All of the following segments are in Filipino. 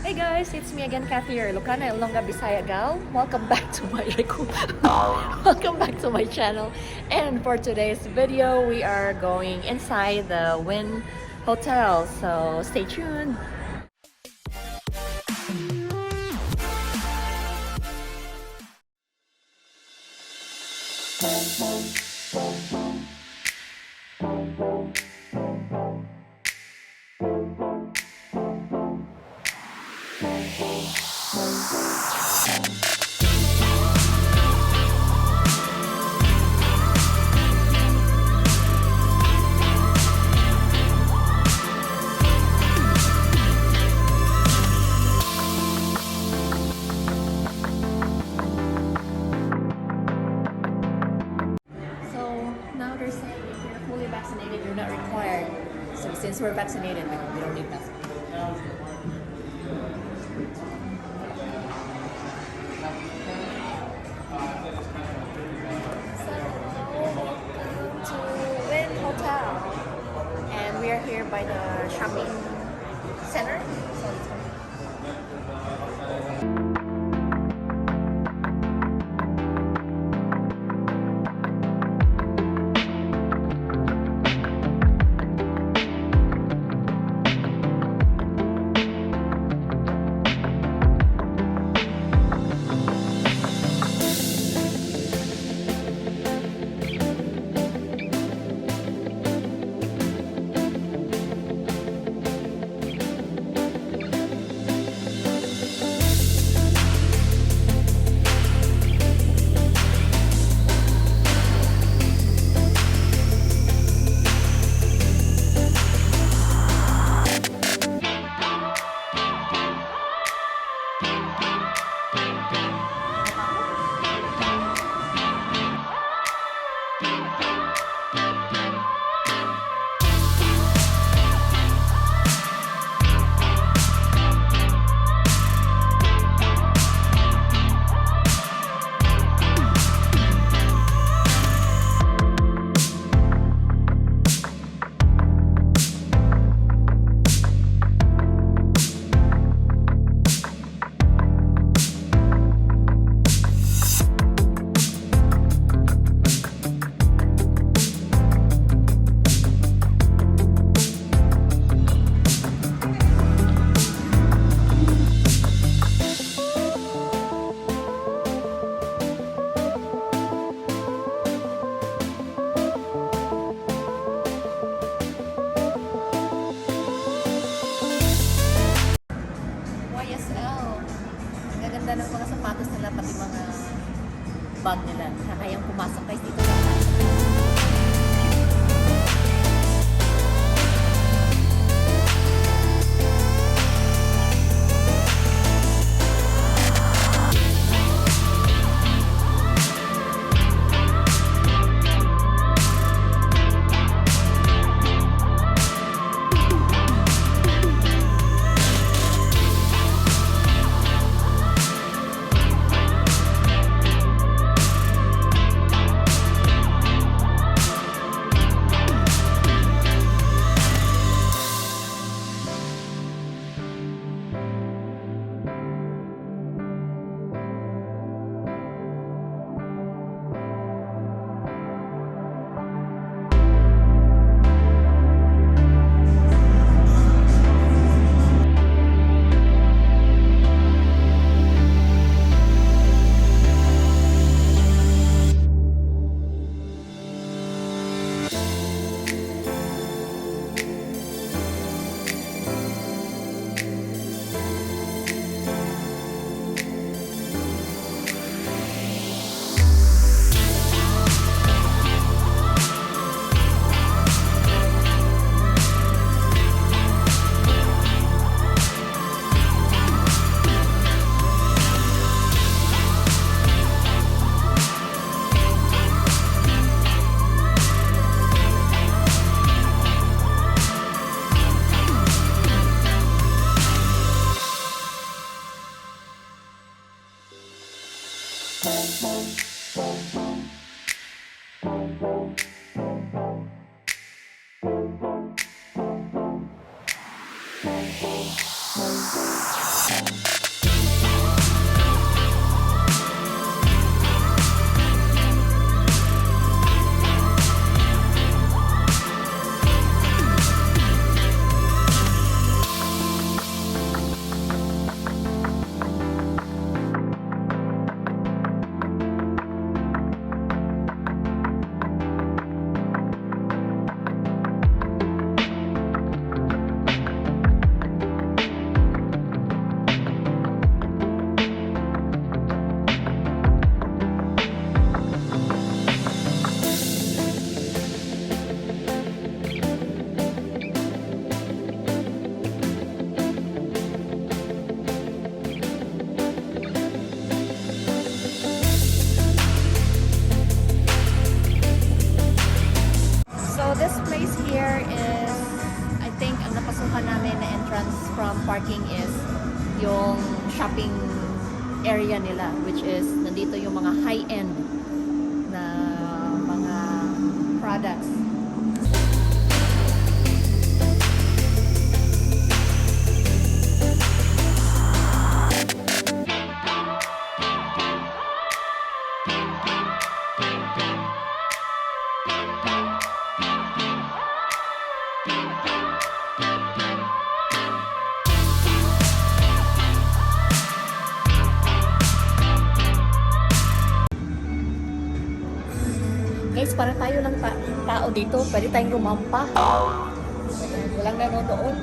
Hey guys, it's me again, Kathy, your Lucana Ilongga Bisaya gal. Welcome back to my welcome back to my channel. And for today's video, we are going inside the Wynn Hotel. So stay tuned. So now they're saying if you're fully vaccinated, you're not required. So since we're vaccinated, we don't need masks. So welcome to Wynn Hotel, and we are here by the shopping center. YSL. Ang gaganda ng mga sapatos nila, pati mga bag nila. Kayang pumasok guys dito sa So this place here is, I think, ang napasukan namin na entrance from parking is yung shopping area nila, which is nandito yung mga high-end na mga products. Guys, para tayo lang tao dito, pwede tayong rumampa. Ayan, walang nanonood.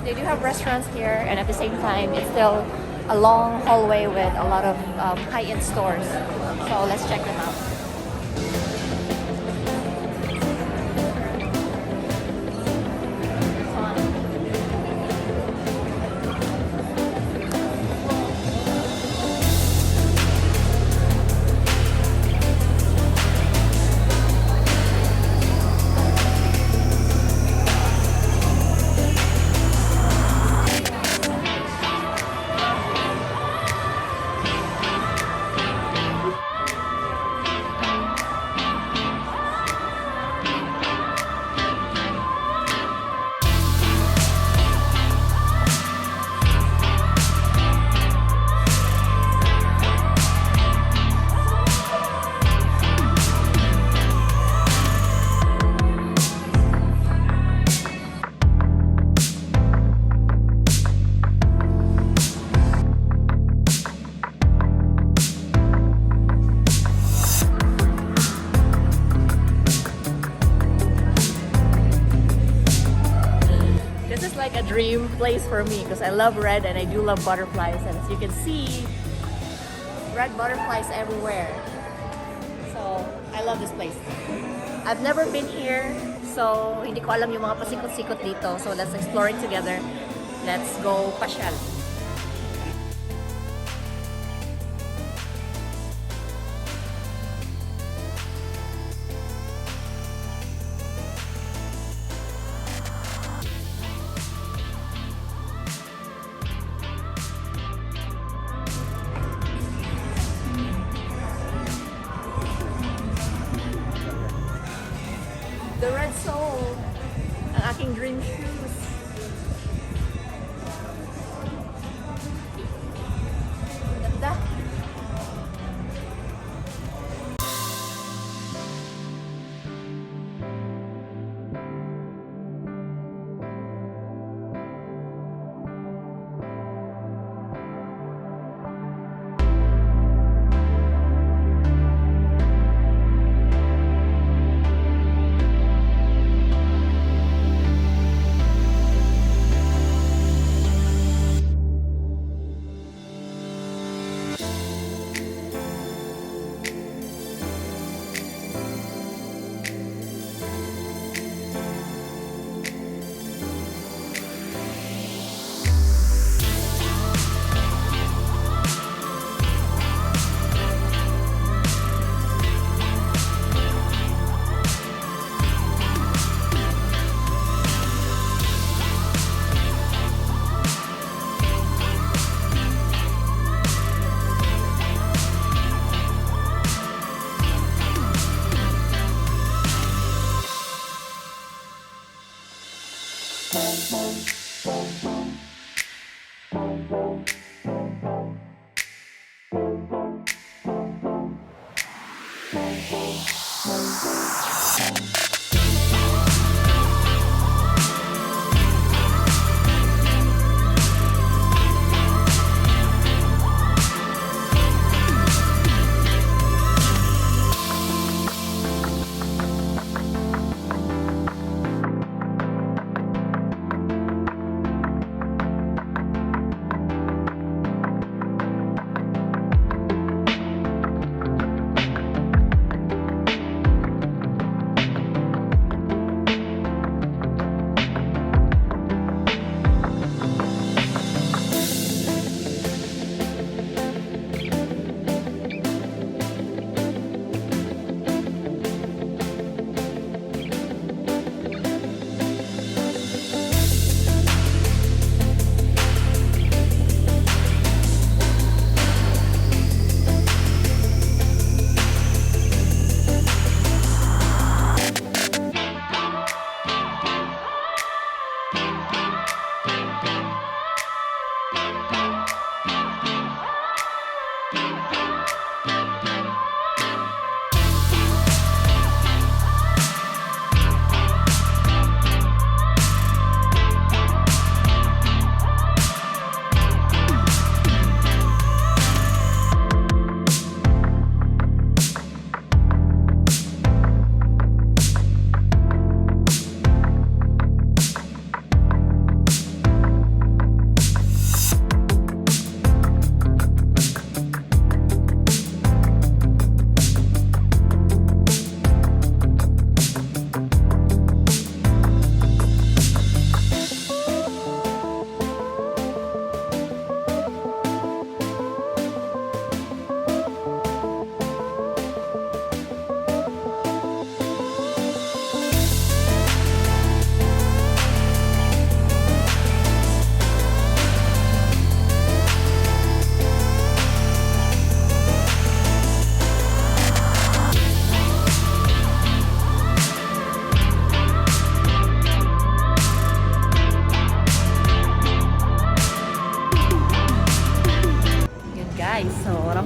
They do have restaurants here, and at the same time, it's still a long hallway with a lot of high-end stores. So let's check them out. like a dream place for me because I love red and I do love butterflies. And as you can see, red butterflies everywhere. So, I love this place. I've never been here, so hindi ko alam yung mga pasikot-sikot dito. So, let's explore it together. Let's go pasyal. The Red Soul, ang aking dream shoes. Ganda.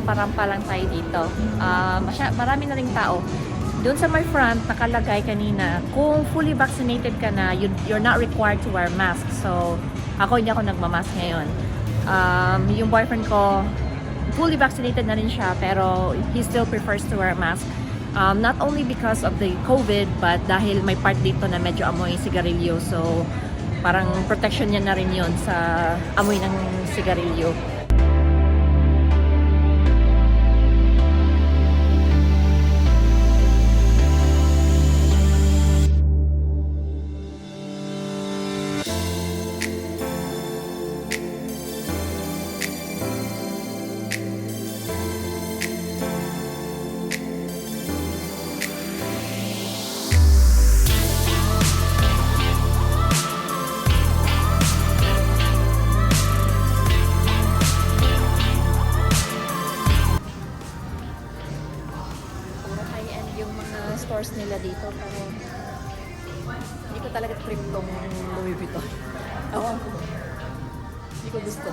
rampa-rampa lang tayo dito. Marami na ring tao. Doon sa my front, nakalagay kanina, kung fully vaccinated ka na, you're not required to wear mask. So, hindi ako nagmamask ngayon. Yung boyfriend ko, fully vaccinated na rin siya, pero he still prefers to wear a mask. Not only because of the COVID, but dahil may part dito na medyo amoy sigarilyo. So, Parang protection niya na rin yun sa amoy ng sigarilyo. Yung mga stores nila dito, pero hindi ko talaga trip tong Louis Vuitton. Ewan ko. Hindi ko gusto.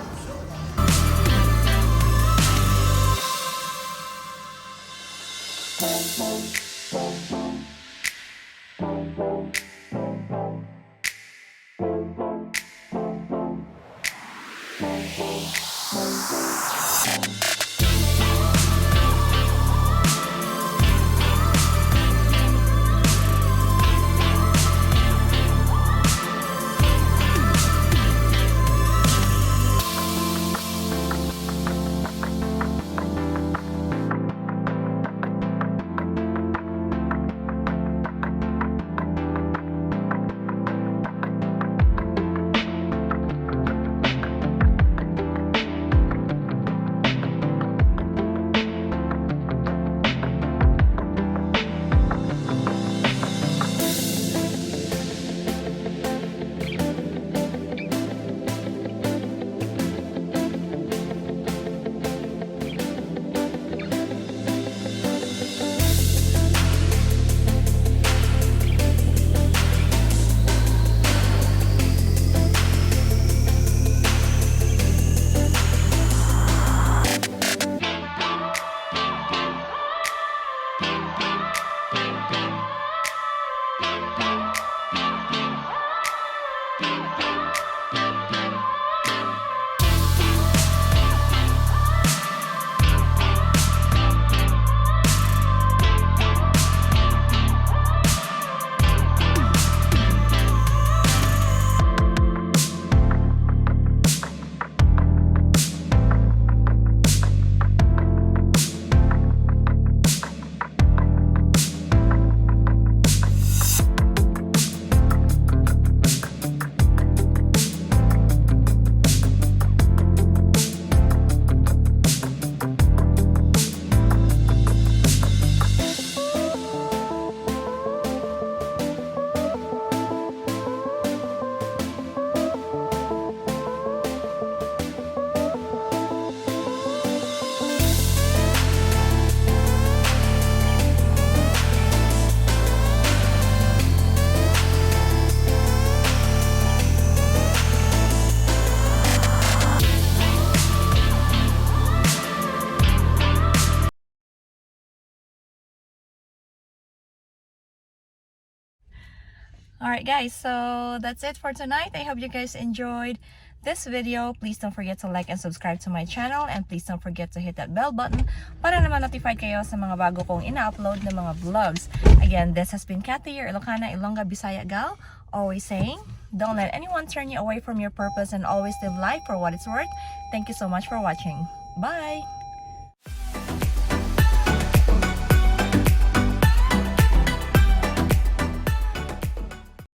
Alright guys, so that's it for tonight. I hope you guys enjoyed this video. Please don't forget to like and subscribe to my channel, and please don't forget to hit that bell button para naman notified kayo sa mga bago kong ina-upload na mga vlogs. Again, this has been Kathy, your Ilocana, Ilongga, Bisaya gal, always saying, don't let anyone turn you away from your purpose, and always live life for what it's worth. Thank you so much for watching. Bye!